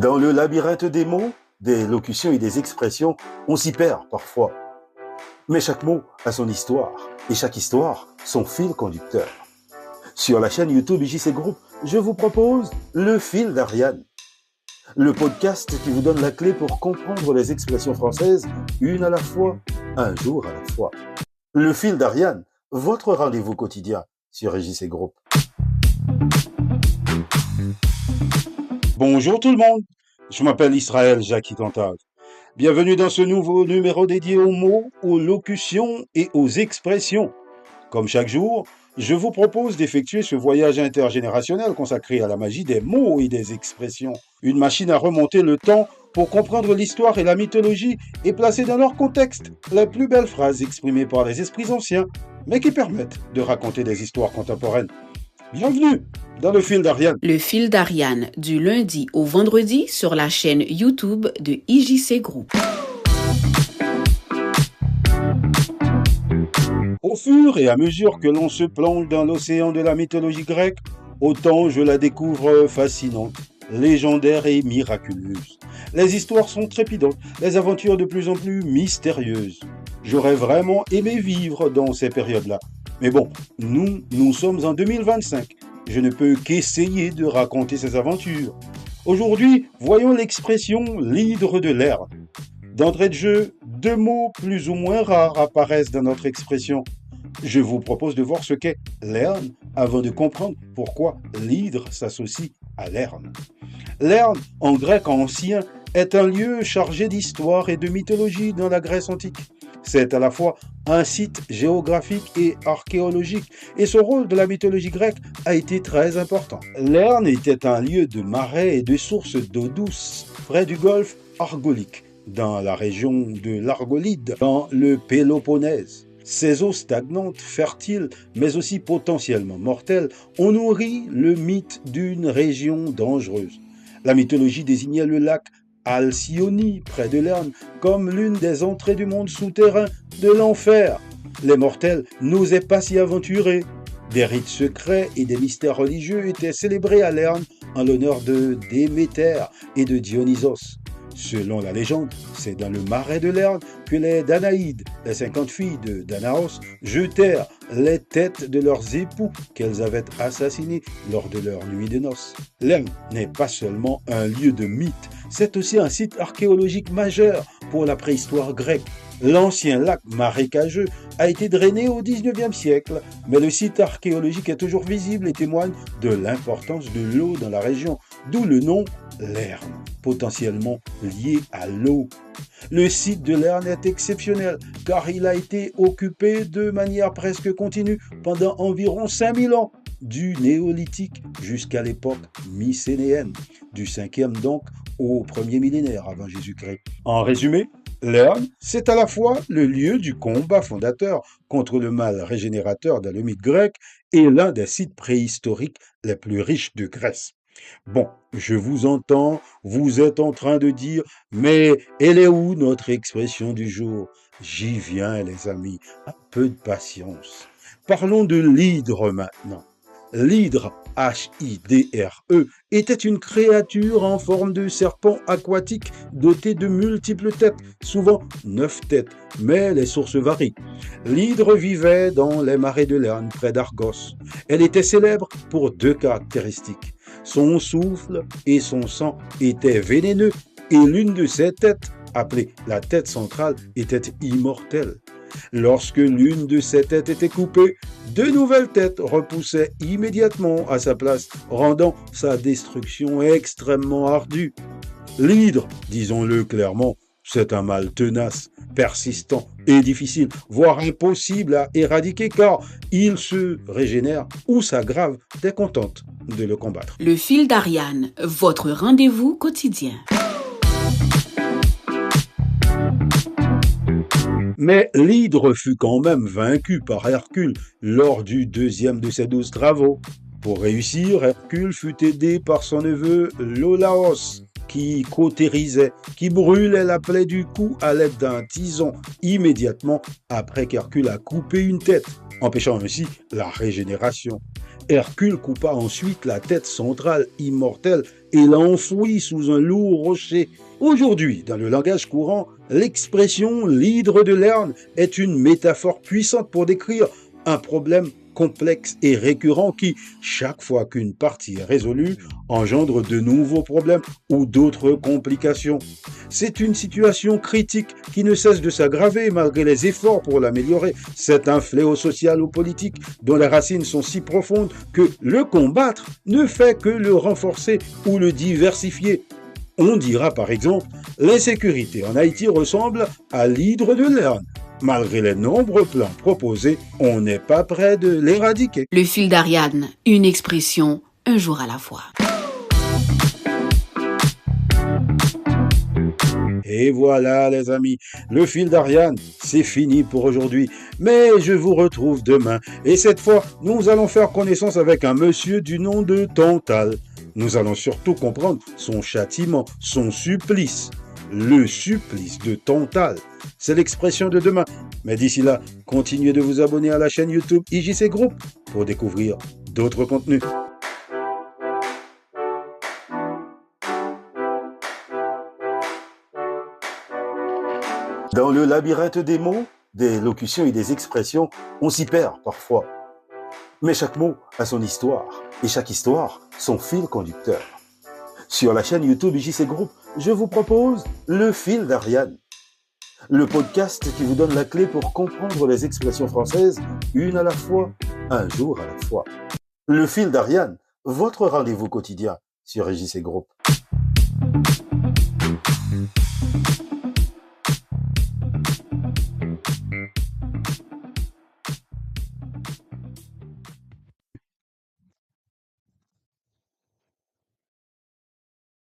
Dans le labyrinthe des mots, des locutions et des expressions, on s'y perd parfois. Mais chaque mot a son histoire, et chaque histoire, son fil conducteur. Sur la chaîne YouTube IJC Group, je vous propose Le Fil d'Ariane, le podcast qui vous donne la clé pour comprendre les expressions françaises, une à la fois, un jour à la fois. Le Fil d'Ariane, votre rendez-vous quotidien sur IJC Group. Bonjour tout le monde, je m'appelle Israël Jackie Cantade. Bienvenue dans ce nouveau numéro dédié aux mots, aux locutions et aux expressions. Comme chaque jour, je vous propose d'effectuer ce voyage intergénérationnel consacré à la magie des mots et des expressions. Une machine à remonter le temps pour comprendre l'histoire et la mythologie et placer dans leur contexte les plus belles phrases exprimées par les esprits anciens, mais qui permettent de raconter des histoires contemporaines. Bienvenue dans Le Fil d'Ariane. Le Fil d'Ariane, du lundi au vendredi sur la chaîne YouTube de IJC Group. Au fur et à mesure que l'on se plonge dans l'océan de la mythologie grecque, autant je la découvre fascinante, légendaire et miraculeuse. Les histoires sont trépidantes, les aventures de plus en plus mystérieuses. J'aurais vraiment aimé vivre dans ces périodes-là. Mais bon, nous sommes en 2025. Je ne peux qu'essayer de raconter ces aventures. Aujourd'hui, voyons l'expression « l'hydre de l'Erne ». D'entrée de jeu, deux mots plus ou moins rares apparaissent dans notre expression. Je vous propose de voir ce qu'est l'Erne avant de comprendre pourquoi l'hydre s'associe à l'Erne. L'Erne, en grec ancien, est un lieu chargé d'histoire et de mythologie dans la Grèce antique. C'est à la fois un site géographique et archéologique, et son rôle de la mythologie grecque a été très important. L'Erne était un lieu de marais et de sources d'eau douce, près du golfe Argolique, dans la région de l'Argolide, dans le Péloponnèse. Ces eaux stagnantes, fertiles, mais aussi potentiellement mortelles, ont nourri le mythe d'une région dangereuse. La mythologie désignait le lac Alcyone, près de l'Erne, comme l'une des entrées du monde souterrain de l'enfer. Les mortels n'osaient pas s'y aventurer. Des rites secrets et des mystères religieux étaient célébrés à l'Erne en l'honneur de Déméter et de Dionysos. Selon la légende, c'est dans le marais de l'Erne que les Danaïdes, les 50 filles de Danaos, jetèrent les têtes de leurs époux qu'elles avaient assassinés lors de leur nuit de noces. L'Erne n'est pas seulement un lieu de mythe, c'est aussi un site archéologique majeur pour la préhistoire grecque. L'ancien lac marécageux a été drainé au XIXe siècle, mais le site archéologique est toujours visible et témoigne de l'importance de l'eau dans la région, d'où le nom l'Erne, potentiellement lié à l'eau. Le site de l'Erne est exceptionnel car il a été occupé de manière presque continue pendant environ 5000 ans, du néolithique jusqu'à l'époque mycénéenne, du 5e donc au 1er millénaire avant Jésus-Christ. En résumé, l'Erne, c'est à la fois le lieu du combat fondateur contre le mal régénérateur dans le mythe grec et l'un des sites préhistoriques les plus riches de Grèce. Bon, je vous entends, vous êtes en train de dire « Mais elle est où notre expression du jour ?» J'y viens les amis, un peu de patience. Parlons de l'hydre maintenant. L'hydre, H-I-D-R-E, était une créature en forme de serpent aquatique dotée de multiples têtes, souvent 9 têtes, mais les sources varient. L'hydre vivait dans les marais de l'Erne, près d'Argos. Elle était célèbre pour deux caractéristiques. Son souffle et son sang étaient vénéneux et l'une de ses têtes, appelée la tête centrale, était immortelle. Lorsque l'une de ses têtes était coupée, deux nouvelles têtes repoussaient immédiatement à sa place, rendant sa destruction extrêmement ardue. L'hydre, disons-le clairement, c'est un mal tenace, persistant et difficile, voire impossible à éradiquer car il se régénère ou s'aggrave dès qu'on tente de le combattre. Le Fil d'Ariane, votre rendez-vous quotidien. Mais l'hydre fut quand même vaincu par Hercule lors du deuxième de ses 12 travaux. Pour réussir, Hercule fut aidé par son neveu Iolaos, qui cautérisait, qui brûlait la plaie du cou à l'aide d'un tison immédiatement après qu'Hercule a coupé une tête. empêchant ainsi la régénération. Hercule coupa ensuite la tête centrale immortelle et l'enfouit sous un lourd rocher. Aujourd'hui, dans le langage courant, l'expression l'hydre de Lerne est une métaphore puissante pour décrire un problème complexe et récurrent qui, chaque fois qu'une partie est résolue, engendre de nouveaux problèmes ou d'autres complications. C'est une situation critique qui ne cesse de s'aggraver malgré les efforts pour l'améliorer. C'est un fléau social ou politique dont les racines sont si profondes que le combattre ne fait que le renforcer ou le diversifier. On dira par exemple, l'insécurité en Haïti ressemble à l'hydre de Lerne. Malgré les nombreux plans proposés, on n'est pas près de l'éradiquer. Le fil d'Ariane, une expression, un jour à la fois. Et voilà les amis, le fil d'Ariane, c'est fini pour aujourd'hui. Mais je vous retrouve demain. Et cette fois, nous allons faire connaissance avec un monsieur du nom de Tantale. Nous allons surtout comprendre son châtiment, son supplice. Le supplice de Tantale. C'est l'expression de demain. Mais d'ici là, continuez de vous abonner à la chaîne YouTube IJC Group pour découvrir d'autres contenus. Dans le labyrinthe des mots, des locutions et des expressions, on s'y perd parfois. Mais chaque mot a son histoire et chaque histoire son fil conducteur. Sur la chaîne YouTube IJC Group, je vous propose le fil d'Ariane. Le podcast qui vous donne la clé pour comprendre les expressions françaises, une à la fois, un jour à la fois. Le fil d'Ariane, votre rendez-vous quotidien sur IJC Group.